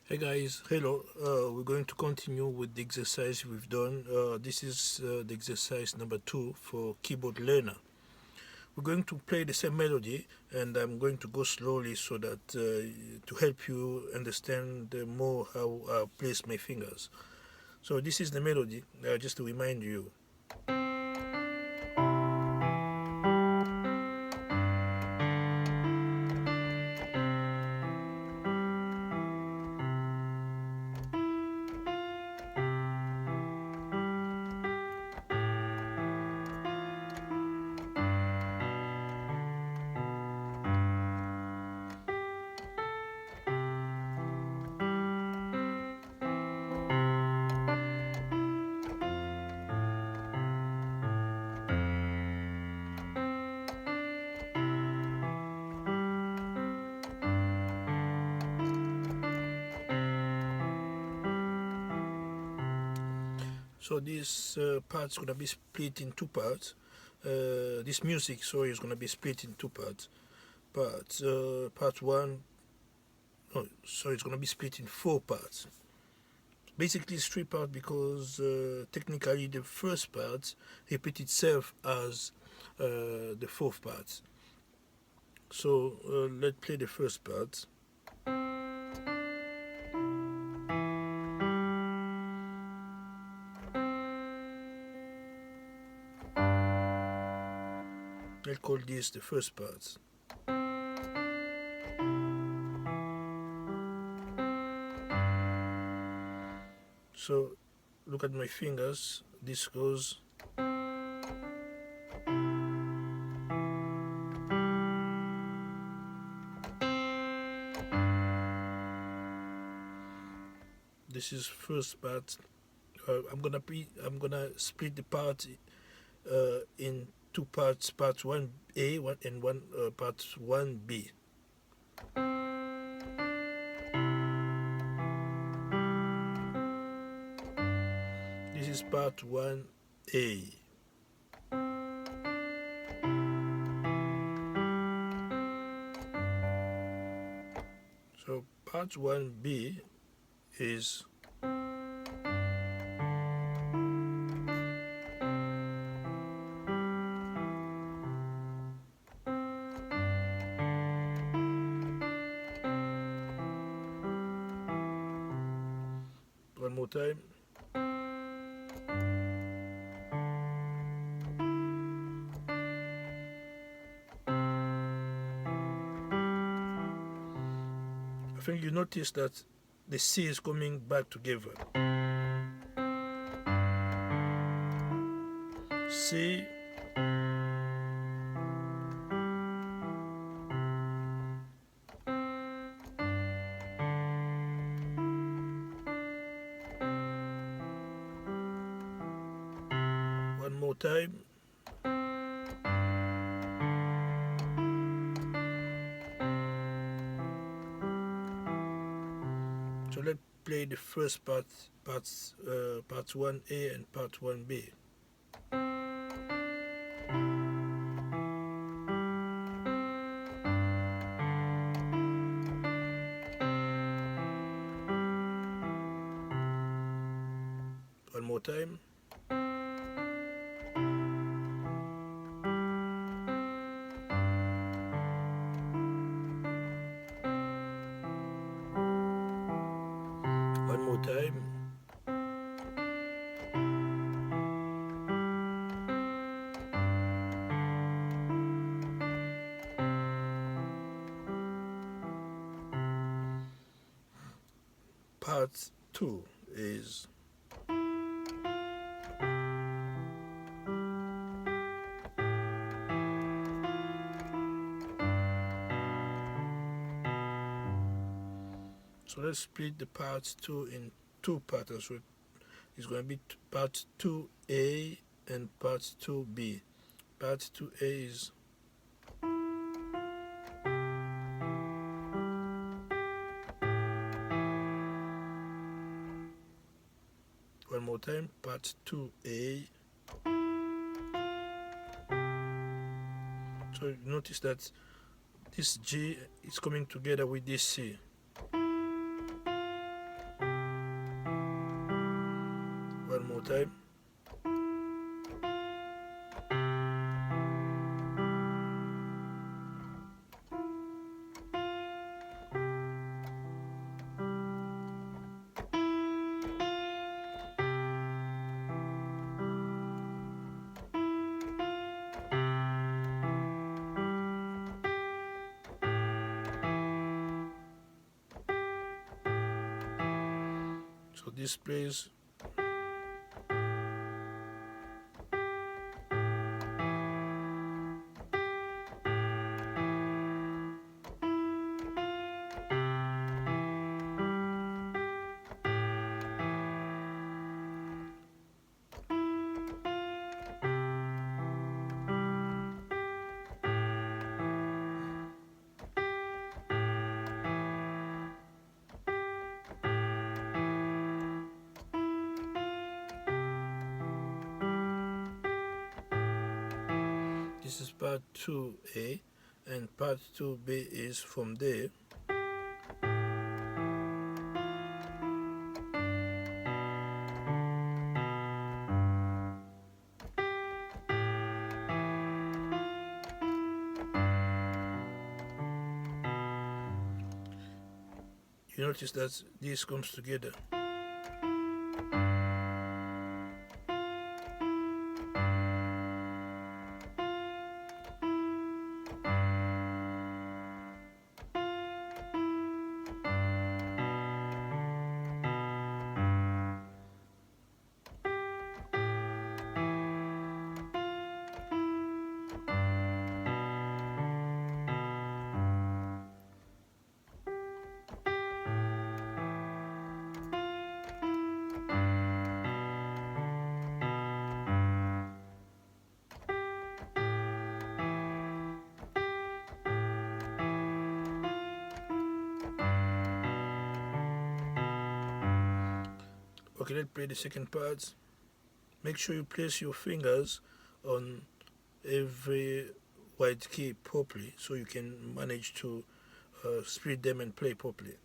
Hey guys, hello. We're going to continue with the exercise we've done. This is the exercise number 2 for keyboard learner. We're going to play the same melody, and I'm going to go slowly so that to help you understand more how I place my fingers. So this is the melody, just to remind you. So this part's gonna be split in two parts. This music, sorry, is gonna be split in two parts. Part one, no, sorry, it's gonna be split in four parts. Basically, it's three parts because technically the first part repeats itself as the fourth part. So let's play the first part. Let's call this the first part. So look at my fingers. This goes. This is first part. I'm gonna split the part in two parts. Part 1A and part 1B. This is part 1A. So part 1B is one more time. I think you notice that the C is coming back together. C, one more time. So let's play the first parts 1A and part 1B. One more time. One more time. Part 2 is so let's split the part 2 in two parts. So it's going to be part 2A and part 2B. Part 2A is one more time, part 2A. So you notice that this G is coming together with this C. time. So this plays. This is part 2A, and part 2B is from there. You notice that this comes together. Okay, let's play the second part. Make sure you place your fingers on every white key properly so you can manage to split them and play properly.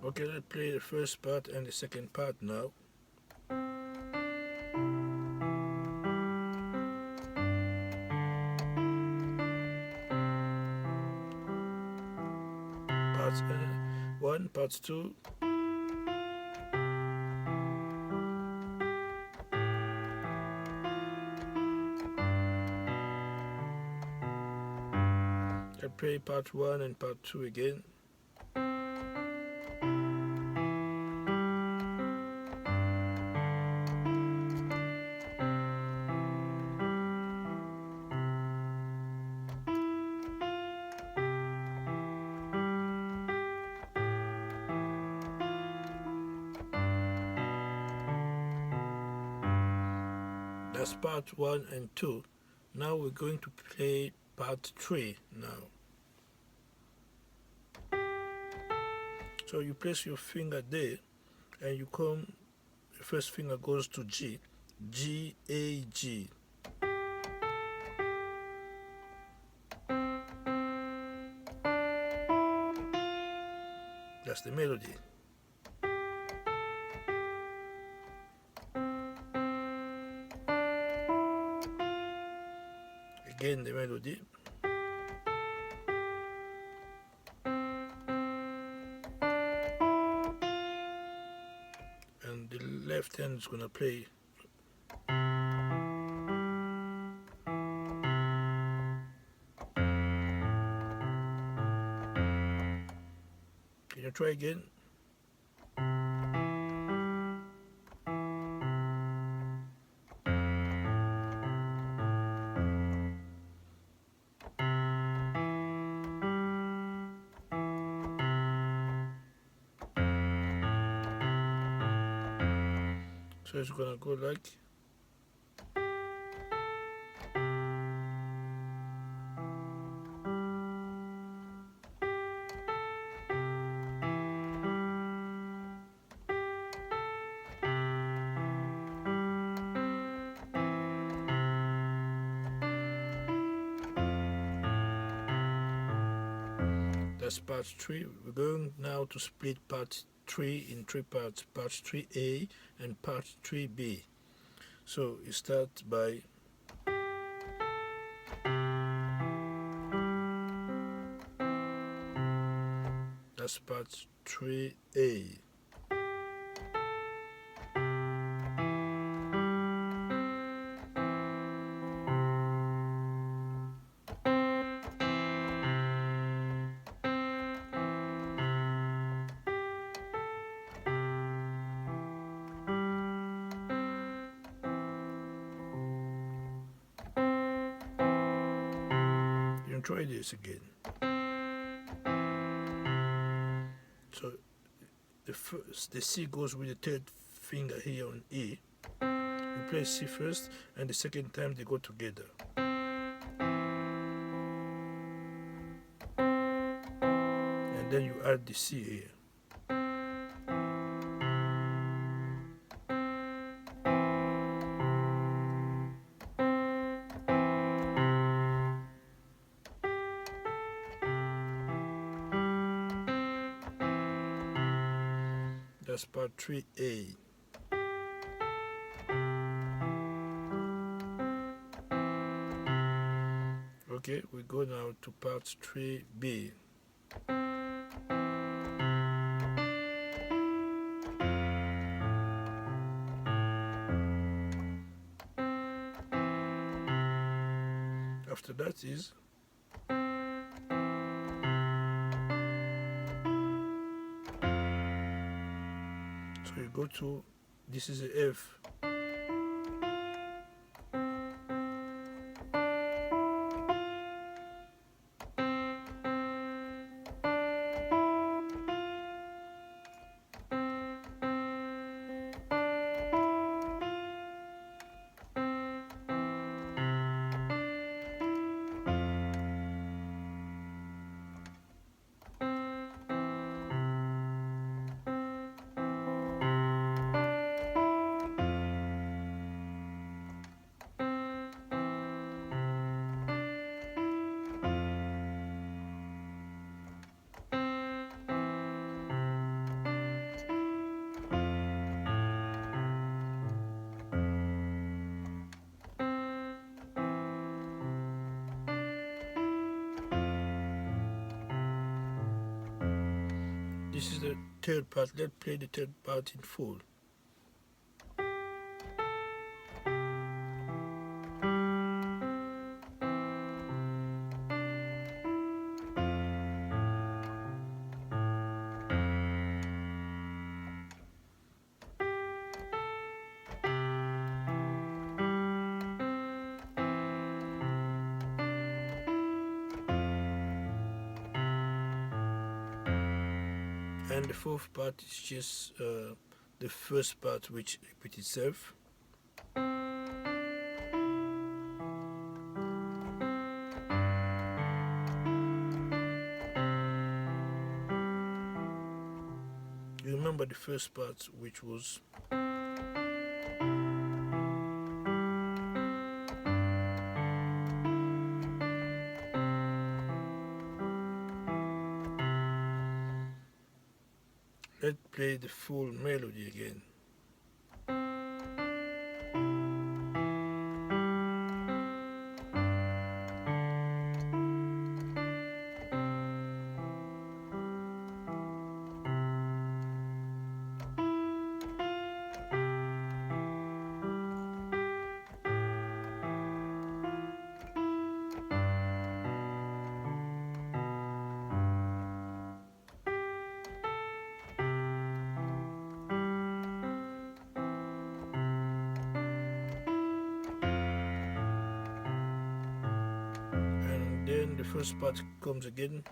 Okay, let's play the first part and the second part now. Part 1, part 2. I play part 1 and part 2 again. That's part 1 and 2. Now we're going to play part 3 now. So you place your finger there and you come, the first finger goes to G, G, A, G. That's the melody. Again the melody. And the left hand is going to play. Can you try again? So it's gonna go like that's part 3. We're going now to split part 3 in 3 parts, part 3A and part 3B. So you start by that's part 3A. You try this again. So the C goes with the third finger here on E. You play C first, and the second time they go together. And then you add the C here. That's part 3A. Okay, we go now to part 3B. After that is so you go to, this is a F. This is the third part. Let's play the third part in full. And the fourth part is just the first part, which repeats itself. You remember the first part, which was let's play the full melody again. Then the first part comes again.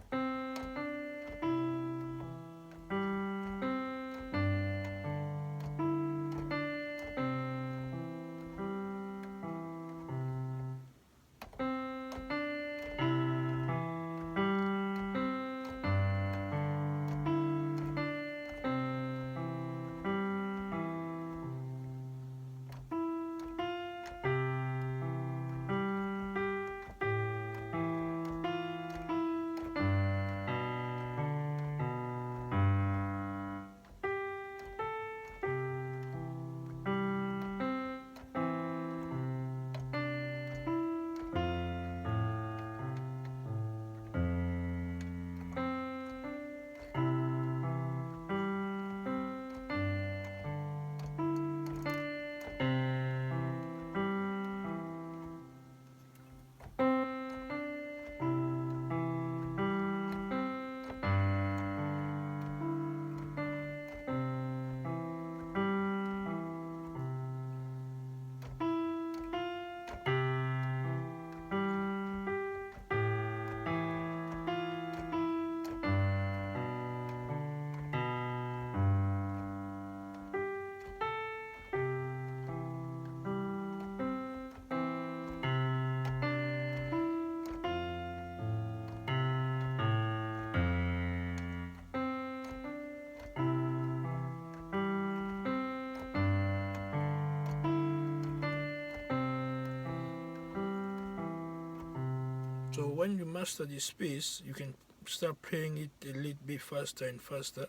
So when you master this piece, you can start playing it a little bit faster and faster.